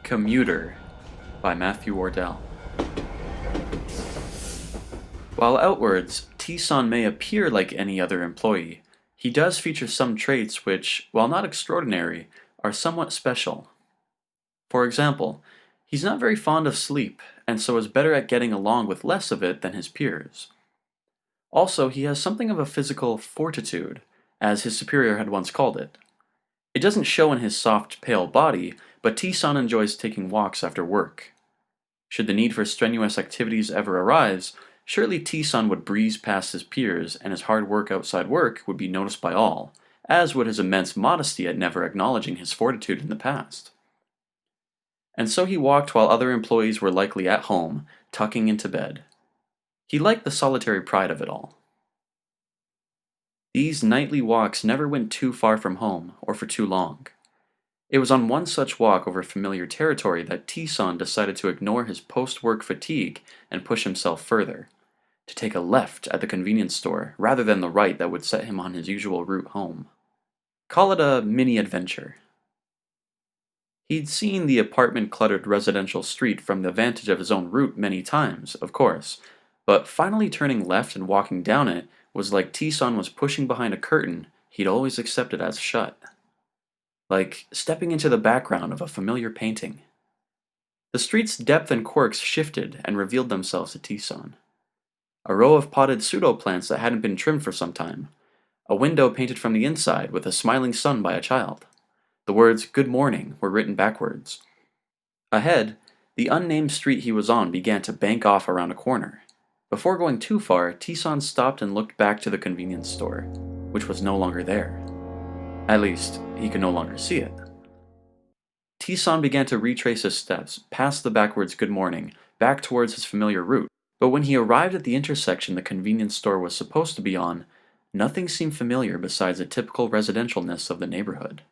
Commuter by Matthew Wardell. While outwards, T-san may appear like any other employee, he does feature some traits which, while not extraordinary, are somewhat special. For example, he's not very fond of sleep, and so is better at getting along with less of it than his peers. Also, he has something of a physical fortitude, as his superior had once called it. It doesn't show in his soft, pale body, but T-san enjoys taking walks after work. Should the need for strenuous activities ever arise, surely T-san would breeze past his peers, and his hard work outside work would be noticed by all, as would his immense modesty at never acknowledging his fortitude in the past. And so he walked while other employees were likely at home, tucking into bed. He liked the solitary pride of it all. These nightly walks never went too far from home, or for too long. It was on one such walk over familiar territory that T-san decided to ignore his post-work fatigue and push himself further, to take a left at the convenience store rather than the right that would set him on his usual route home. Call it a mini-adventure. He'd seen the apartment-cluttered residential street from the vantage of his own route many times, of course, but finally turning left and walking down it was like T-san was pushing behind a curtain he'd always accepted as shut. Like stepping into the background of a familiar painting. The street's depth and quirks shifted and revealed themselves to T-san. A row of potted pseudo-plants that hadn't been trimmed for some time. A window painted from the inside with a smiling sun by a child. The words "Good morning" were written backwards. Ahead, the unnamed street he was on began to bank off around a corner. Before going too far, T-san stopped and looked back to the convenience store, which was no longer there. At least, he could no longer see it. T-san began to retrace his steps, past the backwards "Good morning", back towards his familiar route, but when he arrived at the intersection the convenience store was supposed to be on, nothing seemed familiar besides the typical residentialness of the neighborhood.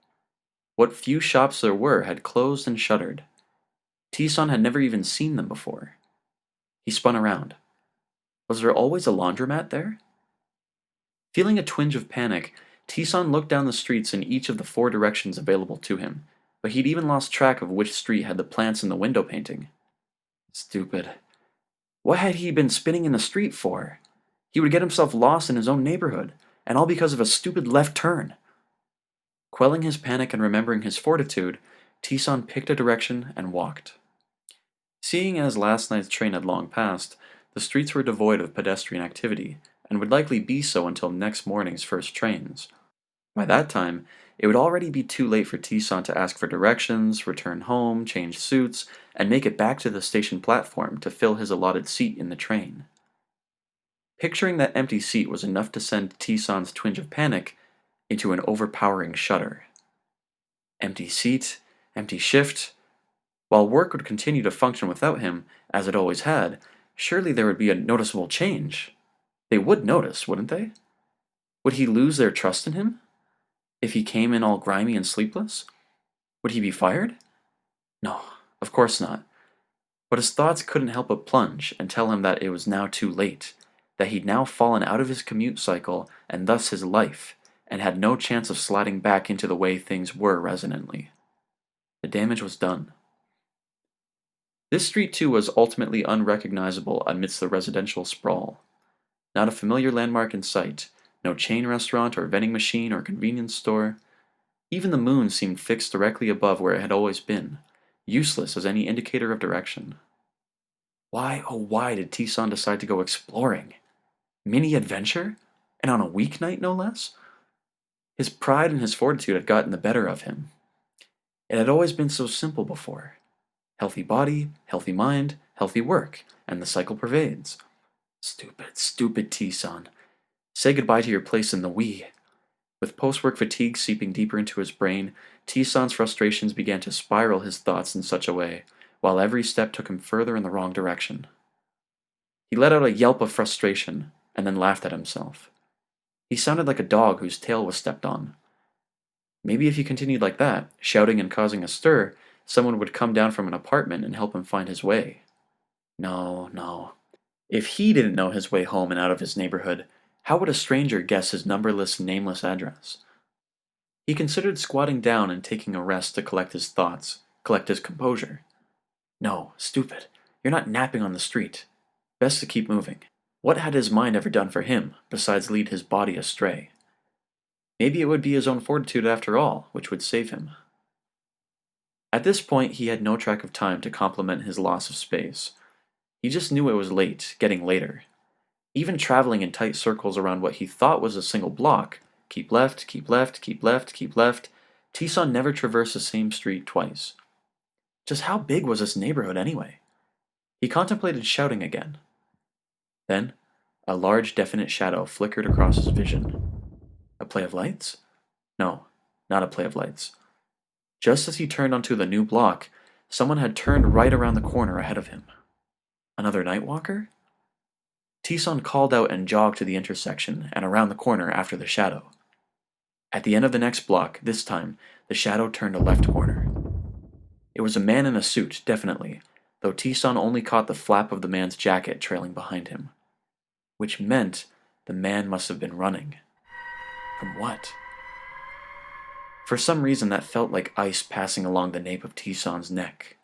What few shops there were had closed and shuttered. T-san had never even seen them before. He spun around. Was there always a laundromat there? Feeling a twinge of panic, T-san looked down the streets in each of the 4 directions available to him, but he'd even lost track of which street had the plants in the window painting. Stupid. What had he been spinning in the street for? He would get himself lost in his own neighborhood, and all because of a stupid left turn. Quelling his panic and remembering his fortitude, T-san picked a direction and walked. Seeing as last night's train had long passed, the streets were devoid of pedestrian activity, and would likely be so until next morning's first trains. By that time, it would already be too late for T-san to ask for directions, return home, change suits, and make it back to the station platform to fill his allotted seat in the train. Picturing that empty seat was enough to send T-san's twinge of panic into an overpowering shudder. Empty seat, empty shift. While work would continue to function without him, as it always had, surely there would be a noticeable change. They would notice, wouldn't they? Would he lose their trust in him? If he came in all grimy and sleepless? Would he be fired? No, of course not. But his thoughts couldn't help but plunge and tell him that it was now too late, that he'd now fallen out of his commute cycle and thus his life, and had no chance of sliding back into the way things were resonantly. The damage was done. This street too was ultimately unrecognizable amidst the residential sprawl. Not a familiar landmark in sight, no chain restaurant or vending machine or convenience store. Even the moon seemed fixed directly above where it had always been, useless as any indicator of direction. Why, oh why did T-san decide to go exploring? Mini-adventure? And on a weeknight, no less? His pride and his fortitude had gotten the better of him. It had always been so simple before. Healthy body, healthy mind, healthy work, and the cycle pervades. Stupid, stupid T-san. Say goodbye to your place in the we. With post-work fatigue seeping deeper into his brain, T-san's frustrations began to spiral his thoughts in such a way, while every step took him further in the wrong direction. He let out a yelp of frustration, and then laughed at himself. He sounded like a dog whose tail was stepped on. Maybe if he continued like that, shouting and causing a stir, someone would come down from an apartment and help him find his way. No, no. If he didn't know his way home and out of his neighborhood, how would a stranger guess his numberless, nameless address? He considered squatting down and taking a rest to collect his thoughts, collect his composure. No, stupid. You're not napping on the street. Best to keep moving. What had his mind ever done for him, besides lead his body astray? Maybe it would be his own fortitude after all, which would save him. At this point, he had no track of time to compliment his loss of space. He just knew it was late, getting later. Even traveling in tight circles around what he thought was a single block, keep left, keep left, keep left, keep left, T-Sun never traversed the same street twice. Just how big was this neighborhood anyway? He contemplated shouting again. Then, a large definite shadow flickered across his vision. A play of lights? No, not a play of lights. Just as he turned onto the new block, someone had turned right around the corner ahead of him. Another Nightwalker? T-Sun called out and jogged to the intersection and around the corner after the shadow. At the end of the next block, this time, the shadow turned a left corner. It was a man in a suit, definitely, though T-Sun only caught the flap of the man's jacket trailing behind him. Which meant the man must have been running. From what? For some reason that felt like ice passing along the nape of T-Sun's neck.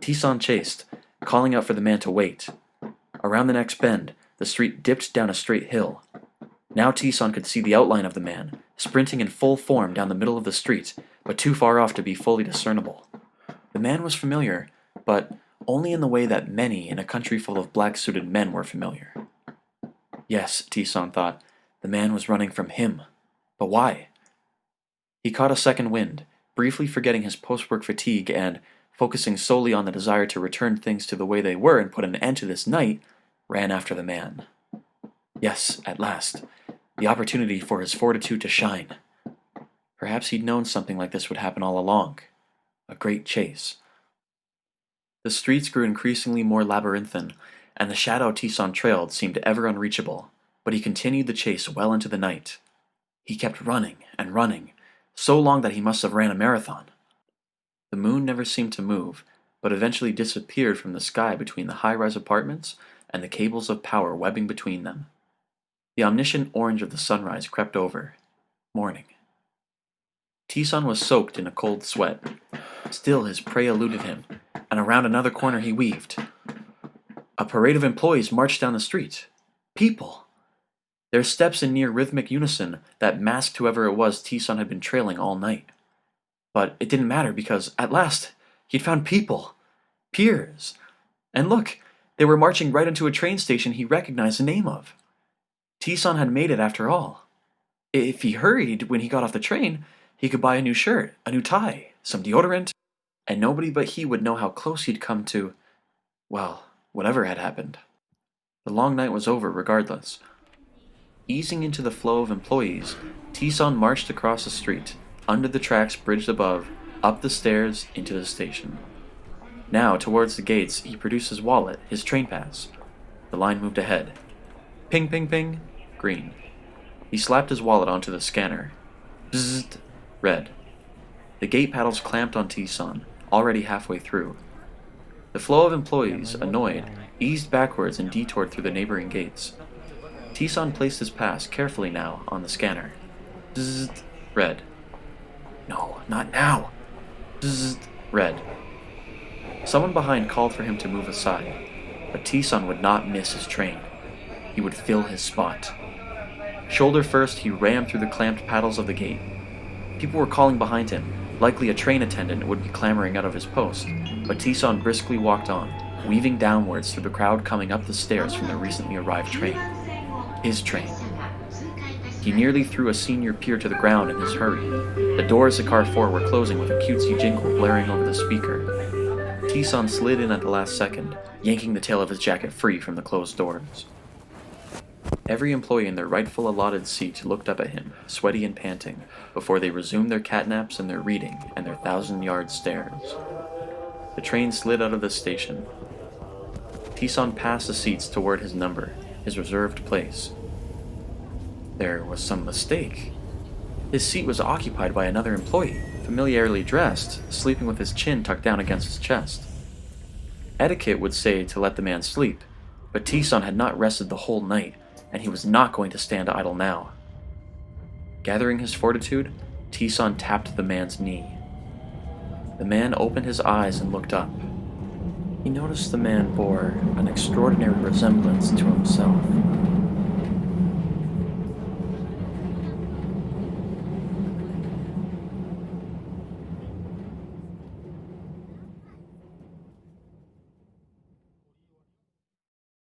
T-Sun chased, calling out for the man to wait. Around the next bend, the street dipped down a straight hill. Now T-Sun could see the outline of the man, sprinting in full form down the middle of the street, but too far off to be fully discernible. The man was familiar, but only in the way that many in a country full of black-suited men were familiar. Yes, T-Sun thought, the man was running from him. But why? He caught a second wind, briefly forgetting his post-work fatigue and, focusing solely on the desire to return things to the way they were and put an end to this night, ran after the man. Yes, at last, the opportunity for his fortitude to shine. Perhaps he'd known something like this would happen all along. A great chase. The streets grew increasingly more labyrinthine, and the shadow T-Sun trailed seemed ever unreachable, but he continued the chase well into the night. He kept running and running, so long that he must have ran a marathon. The moon never seemed to move, but eventually disappeared from the sky between the high-rise apartments and the cables of power webbing between them. The omniscient orange of the sunrise crept over. Morning. T-Sun was soaked in a cold sweat. Still his prey eluded him, and around another corner he weaved. A parade of employees marched down the street. People! Their steps in near rhythmic unison that masked whoever it was T-Sun had been trailing all night. But it didn't matter because, at last, he'd found people. Peers. And look, they were marching right into a train station he recognized the name of. T-Sun had made it after all. If he hurried when he got off the train, he could buy a new shirt, a new tie, some deodorant, and nobody but he would know how close he'd come to, well, whatever had happened. The long night was over regardless. Easing into the flow of employees, T-Sun marched across the street, under the tracks bridged above, up the stairs, into the station. Now, towards the gates, he produced his wallet, his train pass. The line moved ahead. Ping, ping, ping. Green. He slapped his wallet onto the scanner. Bzzzt. Red. The gate paddles clamped on T-Sun, already halfway through. The flow of employees, annoyed, eased backwards and detoured through the neighboring gates. T-Sun placed his pass carefully now on the scanner. Bzzzt. Red. No, not now. Bzzzt. Red. Someone behind called for him to move aside, but T-Sun would not miss his train. He would fill his spot. Shoulder first, he rammed through the clamped paddles of the gate. People were calling behind him, likely a train attendant would be clamoring out of his post, but T-Sun briskly walked on, weaving downwards through the crowd coming up the stairs from the recently arrived train. His train. He nearly threw a senior peer to the ground in his hurry. The doors of car 4 were closing with a cutesy jingle blaring over the speaker. T-Sun slid in at the last second, yanking the tail of his jacket free from the closed doors. Every employee in their rightful allotted seat looked up at him, sweaty and panting, before they resumed their catnaps and their reading and their 1,000-yard stares. The train slid out of the station. T-Sun passed the seats toward his number, his reserved place. There was some mistake. His seat was occupied by another employee, familiarly dressed, sleeping with his chin tucked down against his chest. Etiquette would say to let the man sleep, but T-Sun had not rested the whole night, and he was not going to stand idle now. Gathering his fortitude, T-Sun tapped the man's knee. The man opened his eyes and looked up. He noticed the man bore an extraordinary resemblance to himself.